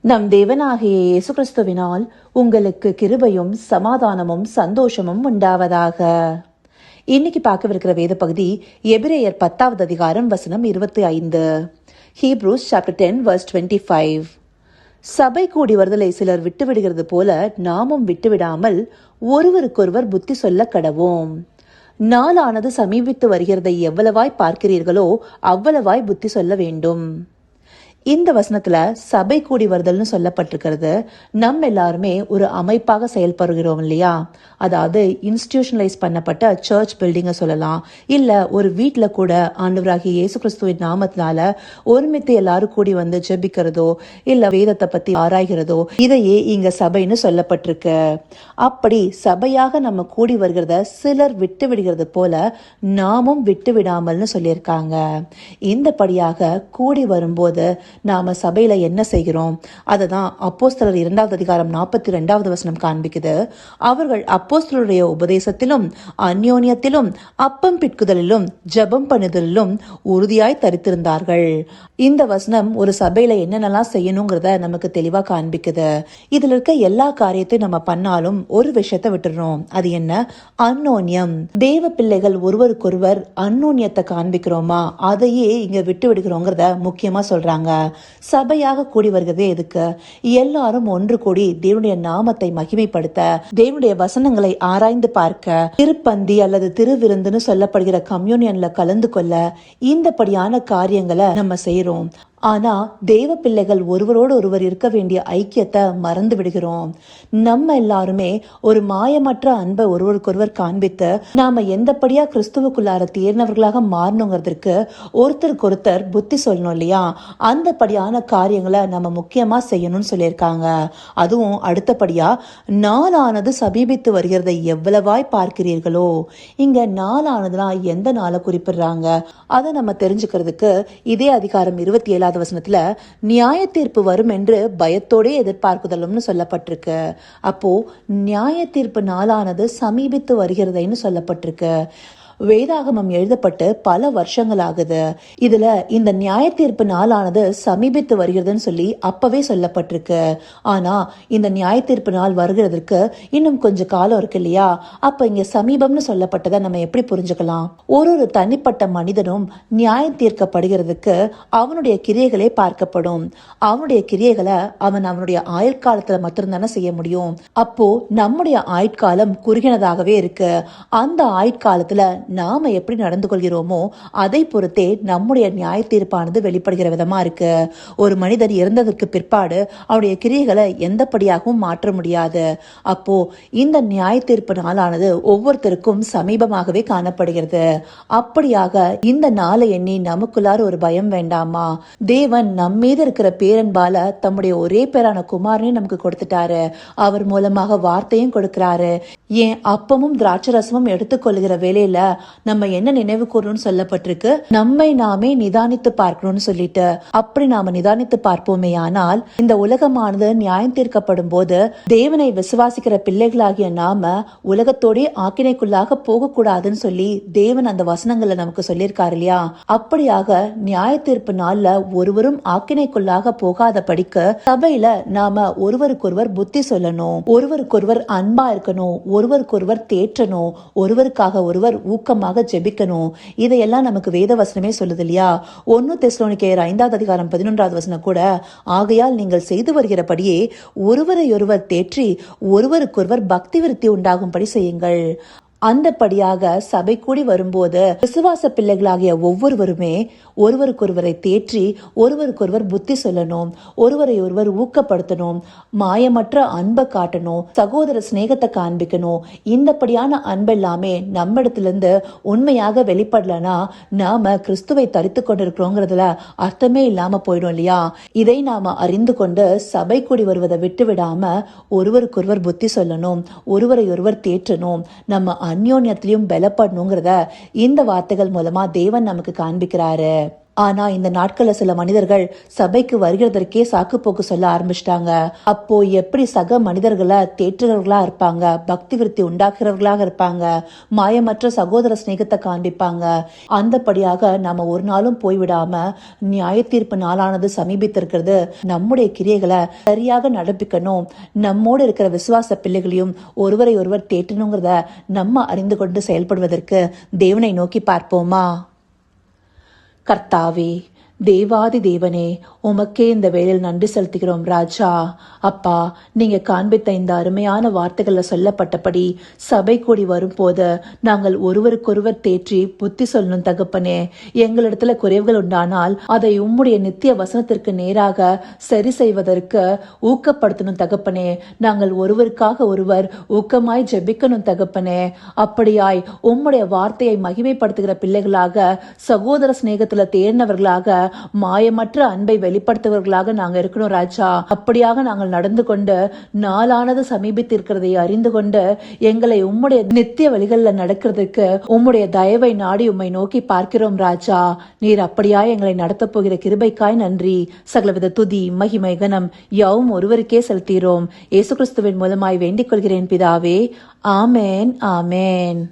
நம் தேவனாகிய இயேசு கிறிஸ்துவினால் உங்களுக்கு கிருபையும் சமாதானமும் சந்தோஷமும் உண்டாவதாக. இன்னைக்கு பார்க்கவிருக்கிற வேத பகுதி எபிரேயர் 10வது அதிகாரம் வசனம் 25. Hebrews chapter 10 verse 25. சபை கூடி வருதலை சிலர் விட்டுவிடுகிறது போல நாமும் விட்டுவிடாமல் ஒருவருக்கொருவர் புத்தி சொல்ல கடவோம். நாளானது சமீபித்து வருகிறதை எவ்வளவாய் பார்க்கிறீர்களோ அவ்வளவாய் புத்தி சொல்ல வேண்டும். இந்த வசனத்துல சபை கூடி வருதல்னு சொல்லப்பட்டிருக்கிறது. நம்ம எல்லாருமே ஒரு அமைப்பாக செயல்படுகிறோம் இல்லையா? அதாவது இன்ஸ்டிடியூஷனலைஸ் பண்ணப்பட்ட சர்ச் பில்டிங்கை சொல்லலாம், இல்ல ஒரு வீட்டுல கூட ஆண்டவராகிய இயேசு கிறிஸ்துவின் நாமத்தினால ஒருமித்து எல்லாரும் கூடி வந்து ஜெபிக்கிறதோ இல்ல வேதத்தை பத்தி ஆராய்கிறதோ இதையே இங்க சபைன்னு சொல்லப்பட்டிருக்கு. அப்படி சபையாக நம்ம கூடி வருகிறத சிலர் விட்டு விடுகிறது போல நாமும் விட்டு விடாமல்னு சொல்லியிருக்காங்க. இந்த படியாக கூடி வரும்போது நாம சபையில என்ன செய்கிறோம் அதை தான் அப்போஸ்தலர் 2வது அதிகாரம் 42வது வசனம் காண்பிக்குது. அவர்கள் அப்போஸ்தலருடைய உபதேசத்திலும் அந்யோன்யத்திலும் அப்பம் பிட்குதலிலும் ஜெபம் பண்ணுதலிலும் உறுதியாய் தரித்திருந்தார்கள். இந்த வசனம் ஒரு சபையில என்னென்னலாம் செய்யணுங்கிறத நமக்கு தெளிவா காண்பிக்குது. இதுல இருக்க எல்லா காரியத்தையும் நம்ம பண்ணாலும் ஒரு விஷயத்தை விட்டுறோம். அது என்ன? அந்யோன்யம். தேவ பிள்ளைகள் ஒருவருக்கொருவர் அந்யோன்யத்தை காண்பிக்கிறோமா அதையே இங்க விட்டு விடுகிறோங்கிறத முக்கியமா சொல்றாங்க. சபையாக கூடி வருகிறதே எதுக்கு? எல்லாரும் ஒன்று கூடி தேவனுடைய நாமத்தை மகிமைப்படுத்த, தேவனுடைய வசனங்களை ஆராய்ந்து பார்க்க, திருப்பந்தி அல்லது திருவிருந்துன்னு சொல்லப்படுகிற கம்யூனியன்ல கலந்து கொள்ள, இந்தபடியான காரியங்களை நம்ம செய்யறோம். ஆனா தேவ பிள்ளைகள் ஒருவரோடு ஒருவர் இருக்க வேண்டிய ஐக்கியத்தை மறந்து விடுகிறோம். நம்ம எல்லாருமே ஒரு மாயமற்ற அன்பை ஒருவருக்கொருவர் காண்பித்து நாம எந்தபடியா கிறிஸ்துவுக்குள்ளார தேர்ந்தவர்களாக மாறணுங்கிறதுக்கு ஒருத்தருக்கு ஒருத்தர் புத்தி சொல்லணும் இல்லையா? அந்த படியான காரியங்களை நம்ம முக்கியமா செய்யணும்னு சொல்லியிருக்காங்க. அதுவும் அடுத்தபடியா நாளானது சமீபித்து வருகிறதை எவ்வளவாய் பார்க்கிறீர்களோ. இங்க நாளானதுனா எந்த நாளை குறிப்பிடுறாங்க அதை நம்ம தெரிஞ்சுக்கிறதுக்கு இதே அதிகாரம் 27 வசனத்துல நியாய தீர்ப்பு வரும் என்று பயத்தோடே எதிர்பார்க்குதலும்னு சொல்லப்பட்டிருக்கு. அப்போ நியாய தீர்ப்பு நாளானது சமீபித்து வருகிறதைன்னு சொல்லப்பட்டிருக்கு. வேதாகமம் எழுதப்பட்டு பல வருஷங்கள் ஆகுது. இதுல இந்த நியாய தீர்ப்பு நாளானது சமீபித்து வருகிறதுன்னு சொல்லி அப்பவே சொல்லப்பட்டிருக்கு. ஆனா இந்த நியாய தீர்ப்பு நாள் வருகிறதுக்கு இன்னும் கொஞ்சம் காலம் இருக்கு இல்லையா? அப்ப இங்க சமீபம்னு சொல்லப்பட்டதை நம்ம எப்படி புரிஞ்சுக்கலாம்? ஒரு தனிப்பட்ட மனிதனும் நியாயம் தீர்க்கப்படுகிறதுக்கு அவனுடைய கிரியைகளே பார்க்கப்படும். அவனுடைய கிரியைகளை அவனுடைய ஆயுட்காலத்துல மட்டும்தானே செய்ய முடியும். அப்போ நம்முடைய ஆயுட்காலம் குறுகினதாகவே இருக்கு. அந்த ஆயுட்காலத்துல நாம எப்படி நடந்து கொள்கிறோமோ அதை பொறுத்தே நம்முடைய நியாய தீர்ப்பானது வெளிப்படுகிற விதமா இருக்கு. ஒரு மனிதர் இறந்ததற்கு பிற்பாடு அவருடைய கிரியைகளை எந்தபடியாகவும் மாற்ற முடியாது. அப்போ இந்த நியாய தீர்ப்பு நாளானது ஒவ்வொருத்தருக்கும் சமீபமாகவே காணப்படுகிறது. அப்படியாக இந்த நாளை எண்ணி நமக்குள்ளார ஒரு பயம் வேண்டாமா? தேவன் நம்மீது இருக்கிற பேரன்பால தம்முடைய ஒரே பேரான குமாரனையும் நமக்கு கொடுத்துட்டாரு. அவர் மூலமாக வார்த்தையும் கொடுக்கிறாரு. ஏன் அப்பமும் திராட்சரசமும் எடுத்துக்கொள்ளுகிற வேலையில நம்ம என்ன நினைவு கூறணும்னு சொல்லப்பட்டிருக்கு? நம்மை நாமே நிதானித்து பார்க்கணும்னு சொல்லிட்டு, அப்படி நாம நிதானித்து பார்ப்போமே ஆனால் இந்த உலகமானது நியாயம் தீர்க்கப்படும் போது தேவனை விசுவாசிக்கிற பிள்ளைகளாகிய நாம உலகத்தோட ஆக்கினைக்குள்ளாக போகக்கூடாதுன்னு சொல்லி தேவன் அந்த வசனங்களை நமக்கு சொல்லியிருக்காரு இல்லையா? அப்படியாக நியாய தீர்ப்பு நாள்ல ஒருவரும் ஆக்கினைக்குள்ளாக போகாத படிக்க சபையில நாம ஒருவருக்கொருவர் புத்தி சொல்லணும், ஒருவருக்கொருவர் அன்பா இருக்கணும், ஒருவருக்கொருவர் தேற்றணும், ஒருவருக்காக ஒருவர் ஊக்கமாக ஜெபிக்கணும். இதையெல்லாம் நமக்கு வேத வசனமே சொல்லுது இல்லையா? 1 தெசலோனிக்கேயர் 5வது அதிகாரம் 11வது வசனம் கூட, ஆகையால் நீங்கள் செய்து வருகிறபடியே ஒருவரையொருவர் தேற்றி ஒருவருக்கொருவர் பக்தி விருத்தி உண்டாகும்படி செய்யுங்கள். அந்தபடியாக சபை கூடி வரும்போது விசுவாச பிள்ளைகளாகிய ஒவ்வொருவருமே ஒருவருக்கொருவரை தேற்றி ஒருவருக்கொருவர் புத்தி சொல்லணும், ஒருவரை ஒருவர் ஊக்கப்படுத்தணும், மாயமற்ற அன்பை காட்டணும், சகோதர சிநேகத்தை காண்பிக்கணும். இந்தபடியான அன்பெல்லாமே நம்ம இடத்துல உண்மையாக வெளிப்படலனா நாம கிறிஸ்துவை தரித்து கொண்டிருக்கிறோங்கிறதுல அர்த்தமே இல்லாம போயிடும் இல்லையா? இதை நாம அறிந்து கொண்டு சபை கூடி வருவதை விட்டு விடாம ஒருவருக்கொருவர் புத்தி சொல்லணும், ஒருவரை ஒருவர் தேற்றணும், நம்ம அந்யோன்யத்திலையும் பலப்படணுங்கிறத இந்த வார்த்தைகள் மூலமா தேவன் நமக்கு காண்பிக்கிறாரு. ஆனா இந்த நாட்கள்ல சில மனிதர்கள் சபைக்கு வருகிறதற்கே சாக்கு போக்கு சொல்ல ஆரம்பிச்சிட்டாங்க. அப்போ எப்படி சக மனிதர்களை தேற்றுறவர்களா இருப்பாங்க, பக்தி விருத்தி உண்டாக்குறவர்களாக இருப்பாங்க, மாயமற்ற சகோதர சிநேகத்தை காண்பிப்பாங்க. அந்தபடியாக நாம ஒரு நாளும் போய்விடாம நியாய தீர்ப்பு நாளானது சமீபித்திருக்கிறது. நம்முடைய கிரியைகளை சரியாக நடப்பிக்கணும், நம்மோடு இருக்கிற விசுவாச பிள்ளைகளையும் ஒருவரை ஒருவர் தேற்றணுங்கிறத நம்ம அறிந்து கொண்டு செயல்படுவதற்கு தேவனை நோக்கி பார்ப்போமா? கர்த்தாவே, தேவாதி தேவனே, உமக்கே இந்த வேளையில் நன்றி செலுத்துகிறோம் ராஜா. அப்பா, நீங்க காண்பித்த இந்த அருமையான வார்த்தைகள்ல சொல்லப்பட்டபடி சபை கூடி வரும்போது நாங்கள் ஒருவருக்கொருவர் தேற்றி புத்தி சொல்லணும் தகப்பனே. எங்களிடத்துல குறைவுகள் உண்டானால் அதை உம்முடைய நித்திய வசனத்திற்கு நேராக சரி செய்வதற்கு ஊக்கப்படுத்தணும் தகப்பனே. நாங்கள் ஒருவருக்காக ஒருவர் ஊக்கமாய் ஜெபிக்கணும் தகப்பனே. அப்படியாய் உம்முடைய வார்த்தையை மகிமைப்படுத்துகிற பிள்ளைகளாக, சகோதர சிநேகத்துல தேர்ந்தவர்களாக, மாயமற்ற அன்பை வெளிப்படுத்துவர்களாக நாங்க இருக்கணும் ராஜா. அப்படியாக நாங்கள் நடந்து கொண்டு நாளானது சமீபித்திருக்கிறதை அறிந்து கொண்டு எங்களை உம்முடைய நித்திய வழிகளில் நடக்கிறதுக்கு உம்முடைய தயவை நாடி உம்மை நோக்கி பார்க்கிறோம் ராஜா. நீர் அப்படியாய் எங்களை நடத்தப் போகிற கிருபைக்காய் நன்றி. சகலவித துதி மகிமை கனம் யாவும் ஒருவருக்கே செலுத்தீரோம். இயேசு கிறிஸ்துவின் மூலமாய் வேண்டிக் கொள்கிறேன் பிதாவே. ஆமேன், ஆமேன்.